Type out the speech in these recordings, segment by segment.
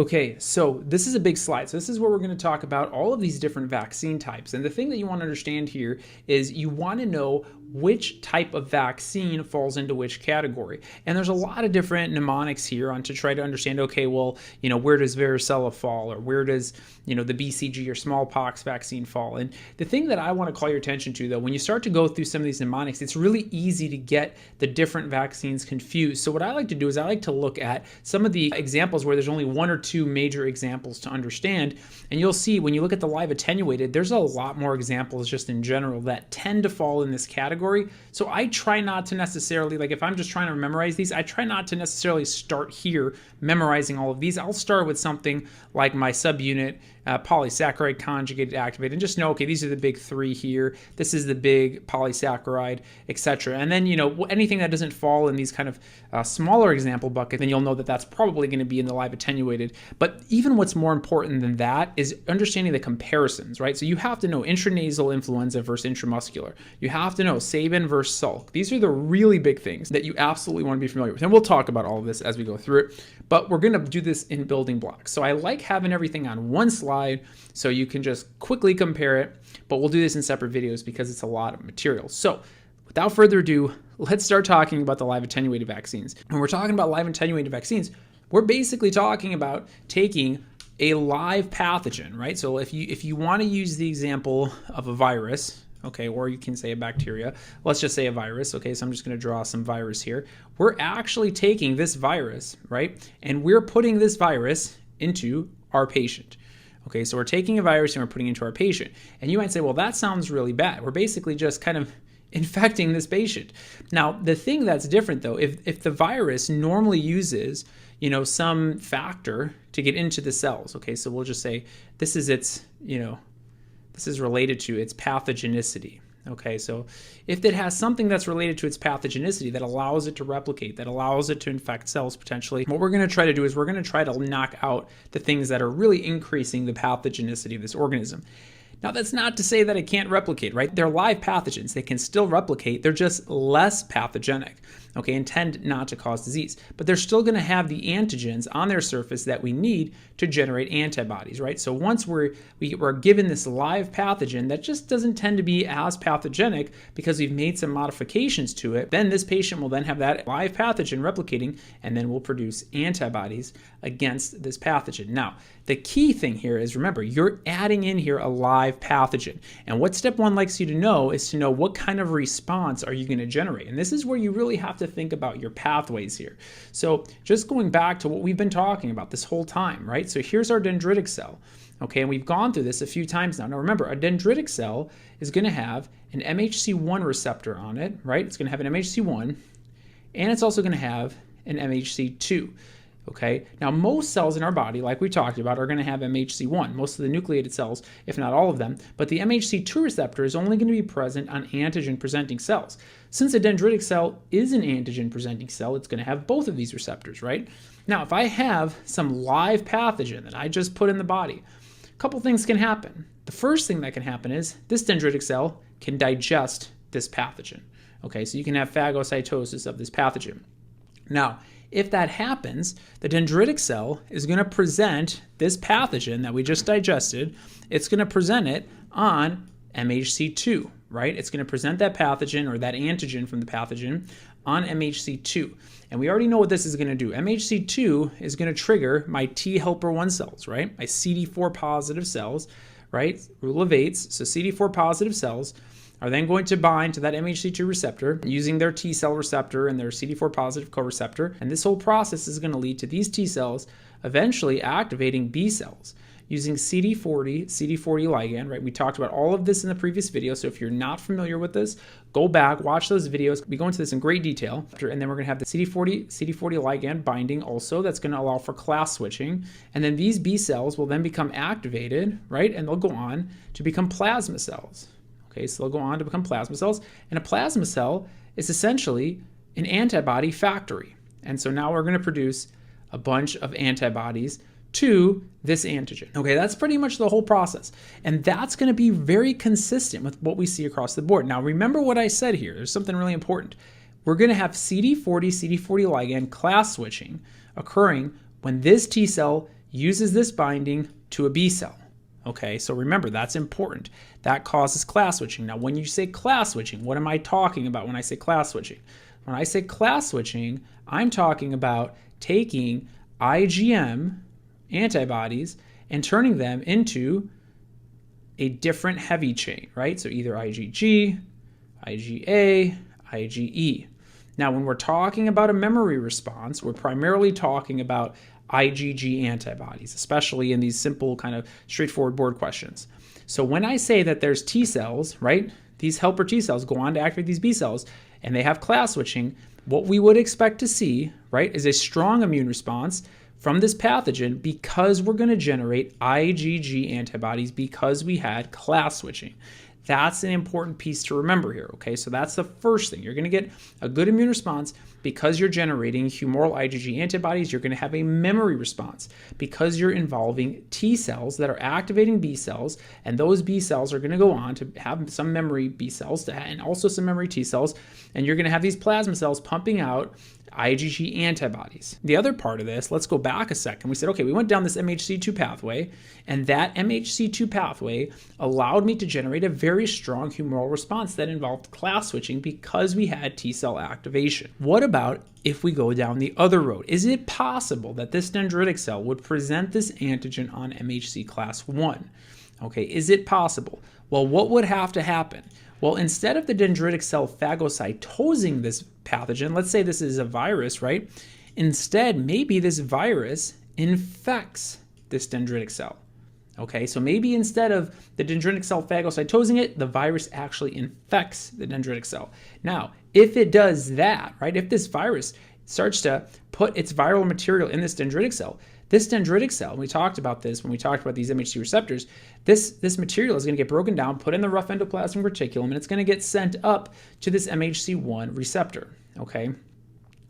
Okay, so this is a big slide. So this is where we're going to talk about all of these different vaccine types. And the thing that you want to understand here is you want to know which type of vaccine falls into which category. And there's a lot of different mnemonics here on to try to understand, okay, well, where does varicella fall, or where does, the BCG or smallpox vaccine fall? And the thing that I want to call your attention to, though, when you start to go through some of these mnemonics, it's really easy to get the different vaccines confused. So what I like to do is I like to look at some of the examples where there's only one or two major examples to understand. And you'll see when you look at the live attenuated, there's a lot more examples just in general that tend to fall in this category. So I try not to necessarily, like if I'm just trying to memorize these, I try not to necessarily start here memorizing all of these. I'll start with something like my subunit, polysaccharide conjugated activated, and just know, okay, these are the big three here. This is the big polysaccharide, etc. And then, anything that doesn't fall in these kind of smaller example buckets, then you'll know that that's probably going to be in the live attenuated. But even what's more important than that is understanding the comparisons, right? So you have to know intranasal influenza versus intramuscular. You have to know Sabin versus Salk. These are the really big things that you absolutely want to be familiar with. And we'll talk about all of this as we go through it. But we're going to do this in building blocks. So I like having everything on one slide so you can just quickly compare it. But we'll do this in separate videos because it's a lot of material. So without further ado, let's start talking about the live attenuated vaccines. When we're talking about live attenuated vaccines, we're basically talking about taking a live pathogen, right? So if you want to use the example of a virus, okay, or you can say a bacteria. Let's just say a virus, okay? So I'm just going to draw some virus here. We're actually taking this virus, right? And we're putting this virus into our patient. Okay, so we're taking a virus and we're putting it into our patient. And you might say, well, that sounds really bad. We're basically just kind of infecting this patient. Now, the thing that's different though, if the virus normally uses, some factor to get into the cells, okay, so we'll just say this is its, this is related to its pathogenicity. Okay, so if it has something that's related to its pathogenicity that allows it to replicate, that allows it to infect cells potentially, what we're going to try to do is we're going to try to knock out the things that are really increasing the pathogenicity of this organism. Now, that's not to say that it can't replicate, right? They're live pathogens. They can still replicate. They're just less pathogenic, okay, and tend not to cause disease. But they're still going to have the antigens on their surface that we need to generate antibodies, right? So once we're given this live pathogen that just doesn't tend to be as pathogenic because we've made some modifications to it, then this patient will then have that live pathogen replicating, and then we'll produce antibodies against this pathogen. Now, the key thing here is, remember, you're adding in here a live pathogen. And what step one likes you to know is to know what kind of response are you going to generate. And this is where you really have to think about your pathways here. So just going back to what we've been talking about this whole time, right? So here's our dendritic cell. Okay, and we've gone through this a few times now. Now remember, a dendritic cell is going to have an MHC1 receptor on it, right? It's going to have an MHC1, and it's also going to have an MHC2. Okay, now most cells in our body, like we talked about, are going to have MHC1, most of the nucleated cells, if not all of them, but the MHC2 receptor is only going to be present on antigen-presenting cells. Since a dendritic cell is an antigen-presenting cell, it's going to have both of these receptors, right? Now, if I have some live pathogen that I just put in the body, a couple things can happen. The first thing that can happen is this dendritic cell can digest this pathogen. Okay, so you can have phagocytosis of this pathogen. Now, if that happens, the dendritic cell is going to present this pathogen that we just digested. It's going to present it on MHC2, right? It's going to present that pathogen or that antigen from the pathogen on MHC2. And we already know what this is going to do. MHC2 is going to trigger my T helper 1 cells, right? My CD4 positive cells, right? Rule of eights. So CD4 positive cells are then going to bind to that MHC2 receptor using their T cell receptor and their CD4 positive co-receptor. And this whole process is going to lead to these T cells eventually activating B cells using CD40 ligand, right? We talked about all of this in the previous video. So if you're not familiar with this, go back, watch those videos. We go into this in great detail. And then we're going to have the CD40 ligand binding also. That's going to allow for class switching. And then these B cells will then become activated, right? And they'll go on to become plasma cells. Okay, so they'll go on to become plasma cells. And a plasma cell is essentially an antibody factory. And so now we're going to produce a bunch of antibodies to this antigen. Okay, that's pretty much the whole process. And that's going to be very consistent with what we see across the board. Now, remember what I said here. There's something really important. We're going to have CD40 ligand class switching occurring when this T cell uses this binding to a B cell. Okay, so remember, that's important. That causes class switching. Now, when you say class switching, what am I talking about when I say class switching? When I say class switching, I'm talking about taking IgM antibodies and turning them into a different heavy chain, right? So either IgG, IgA, IgE. Now, when we're talking about a memory response, we're primarily talking about IgG antibodies, especially in these simple kind of straightforward board questions. So when I say that there's T cells, right, these helper T cells go on to activate these B cells and they have class switching, what we would expect to see, right, is a strong immune response from this pathogen because we're going to generate IgG antibodies because we had class switching. That's an important piece to remember here, okay? So that's the first thing. You're going to get a good immune response because you're generating humoral IgG antibodies. You're going to have a memory response because you're involving T cells that are activating B cells, and those B cells are going to go on to have some memory B cells and also some memory T cells, and you're going to have these plasma cells pumping out IgG antibodies. The other part of this, let's go back a second. We said, okay, we went down this MHC2 pathway, and that MHC2 pathway allowed me to generate a very strong humoral response that involved class switching because we had T cell activation. What about if we go down the other road? Is it possible that this dendritic cell would present this antigen on MHC class 1? Okay, is it possible? Well, what would have to happen? Well, instead of the dendritic cell phagocytosing this pathogen, let's say this is a virus, right? Instead, maybe this virus infects this dendritic cell. Okay, so maybe instead of the dendritic cell phagocytosing it, the virus actually infects the dendritic cell. Now, if it does that, right, if this virus starts to put its viral material in this dendritic cell, we talked about this when we talked about these MHC receptors, this material is going to get broken down, put in the rough endoplasmic reticulum, and it's going to get sent up to this MHC1 receptor, okay?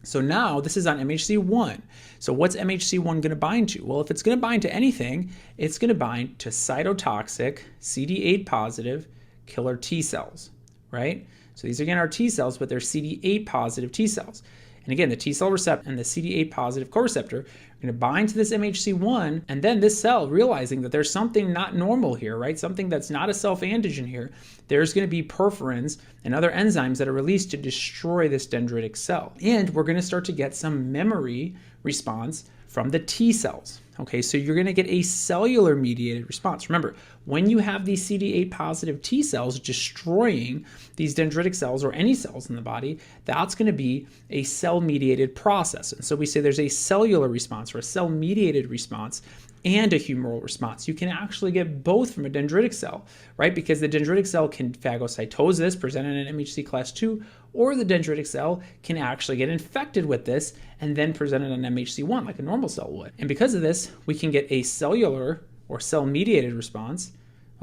So now this is on MHC1. So what's MHC1 going to bind to? Well, if it's going to bind to anything, it's going to bind to cytotoxic CD8 positive killer T cells, right? So these again are T cells, but they're CD8 positive T cells. And again, the T cell receptor and the CD8 positive co-receptor are going to bind to this MHC1, and then this cell, realizing that there's something not normal here, right? Something that's not a self-antigen here, there's going to be perforins and other enzymes that are released to destroy this dendritic cell. And we're going to start to get some memory response from the T cells. Okay, so you're going to get a cellular mediated response. Remember, when you have these CD8 positive T cells destroying these dendritic cells or any cells in the body, that's going to be a cell mediated process. And so we say there's a cellular response or a cell mediated response and a humoral response. You can actually get both from a dendritic cell, right? Because the dendritic cell can phagocytose this, presented in MHC class 2, or the dendritic cell can actually get infected with this and then presented on MHC1 like a normal cell would. And because of this, we can get a cellular or cell-mediated response.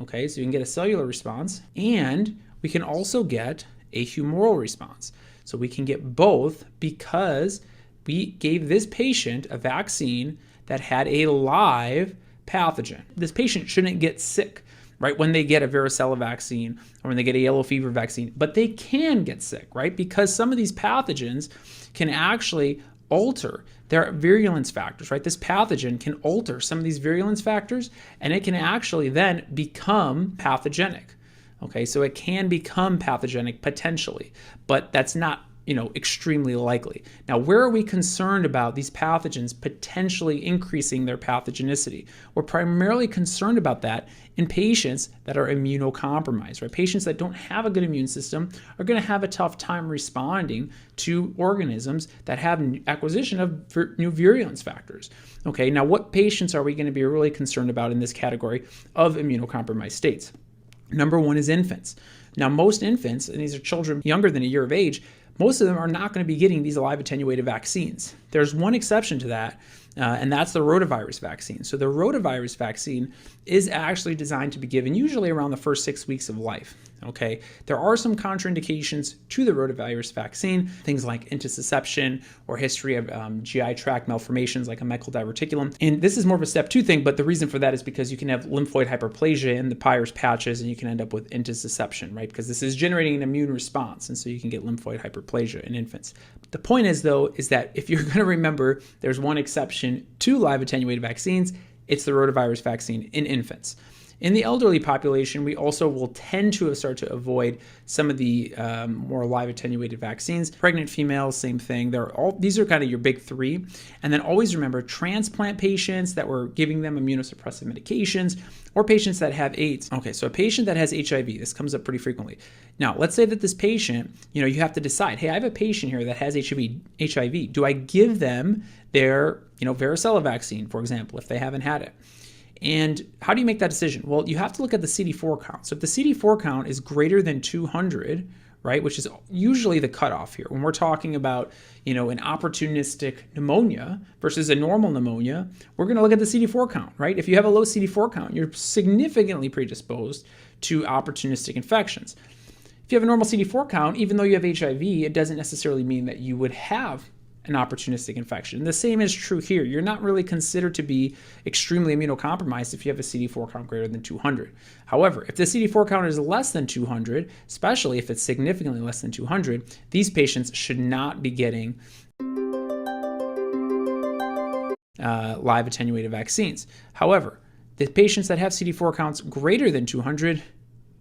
Okay, so you can get a cellular response, and we can also get a humoral response. So we can get both because we gave this patient a vaccine that had a live pathogen. This patient shouldn't get sick, right, when they get a varicella vaccine or when they get a yellow fever vaccine, but they can get sick, right, because some of these pathogens can actually alter their virulence factors, right? This pathogen can alter some of these virulence factors, and it can actually then become pathogenic. Okay, so it can become pathogenic potentially, but that's not, extremely likely. Now, where are we concerned about these pathogens potentially increasing their pathogenicity? We're primarily concerned about that in patients that are immunocompromised, right? Patients that don't have a good immune system are going to have a tough time responding to organisms that have acquisition of new virulence factors. Okay, now what patients are we going to be really concerned about in this category of immunocompromised states? Number one is infants. Now, most infants, and these are children younger than a year of age, most of them are not going to be getting these live attenuated vaccines. There's one exception to that, and that's the rotavirus vaccine. So the rotavirus vaccine is actually designed to be given usually around the first 6 weeks of life. Okay, there are some contraindications to the rotavirus vaccine, things like intussusception or history of GI tract malformations like a Meckel diverticulum. And this is more of a step 2 thing, but the reason for that is because you can have lymphoid hyperplasia in the Peyer's patches and you can end up with intussusception, right? Because this is generating an immune response, and so you can get lymphoid hyperplasia in infants. The point is, though, is that if you're going to remember, there's one exception to live attenuated vaccines. It's the rotavirus vaccine in infants. In the elderly population, we also will tend to start to avoid some of the more live attenuated vaccines. Pregnant females, same thing. These are kind of your big 3. And then always remember transplant patients that were giving them immunosuppressive medications, or patients that have AIDS. Okay, so a patient that has HIV, this comes up pretty frequently. Now, let's say that this patient, you have to decide, hey, I have a patient here that has HIV. Do I give them their, varicella vaccine, for example, if they haven't had it? And how do you make that decision? Well, you have to look at the CD4 count. So if the CD4 count is greater than 200, right, which is usually the cutoff here, when we're talking about, an opportunistic pneumonia versus a normal pneumonia, we're going to look at the CD4 count, right? If you have a low CD4 count, you're significantly predisposed to opportunistic infections. If you have a normal CD4 count, even though you have HIV, it doesn't necessarily mean that you would have an opportunistic infection. The same is true here. You're not really considered to be extremely immunocompromised if you have a CD4 count greater than 200. However, if the CD4 count is less than 200, especially if it's significantly less than 200, these patients should not be getting live attenuated vaccines. However, the patients that have CD4 counts greater than 200,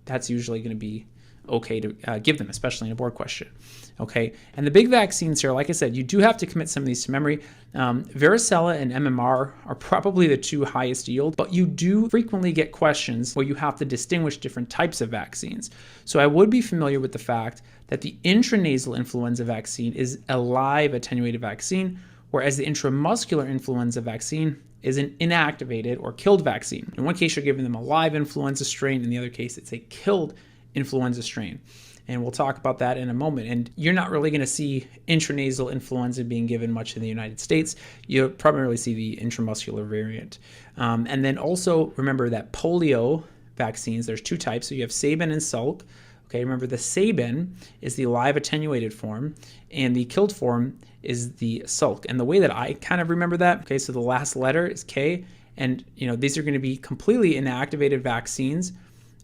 that's usually going to be okay to give them, especially in a board question. Okay, and the big vaccines here, like I said, you do have to commit some of these to memory. Varicella and MMR are probably the 2 highest yield, but you do frequently get questions where you have to distinguish different types of vaccines. So I would be familiar with the fact that the intranasal influenza vaccine is a live attenuated vaccine, whereas the intramuscular influenza vaccine is an inactivated or killed vaccine. In one case, you're giving them a live influenza strain. In the other case, it's a killed influenza strain. And we'll talk about that in a moment. And you're not really going to see intranasal influenza being given much in the United States. You'll primarily see the intramuscular variant. And then also remember that polio vaccines, there's 2 types. So you have Sabin and Salk. Okay, remember the Sabin is the live attenuated form and the killed form is the Salk. And the way that I kind of remember that, okay, so the last letter is K, and these are going to be completely inactivated vaccines.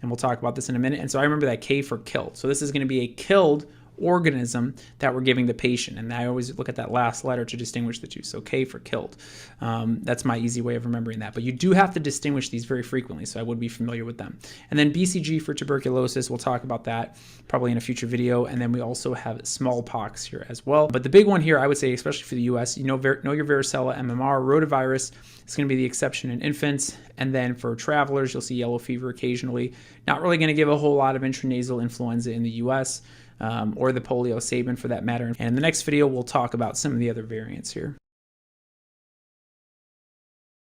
And we'll talk about this in a minute. And so I remember that K for killed. So this is going to be a killed organism that we're giving the patient. And I always look at that last letter to distinguish the 2. So K for killed. That's my easy way of remembering that. But you do have to distinguish these very frequently, so I would be familiar with them. And then BCG for tuberculosis, we'll talk about that probably in a future video. And then we also have smallpox here as well. But the big one here, I would say, especially for the US, know your varicella, MMR, rotavirus. It's going to be the exception in infants. And then for travelers, you'll see yellow fever occasionally. Not really going to give a whole lot of intranasal influenza in the US. Or the polio Sabin for that matter. And in the next video, we'll talk about some of the other variants here.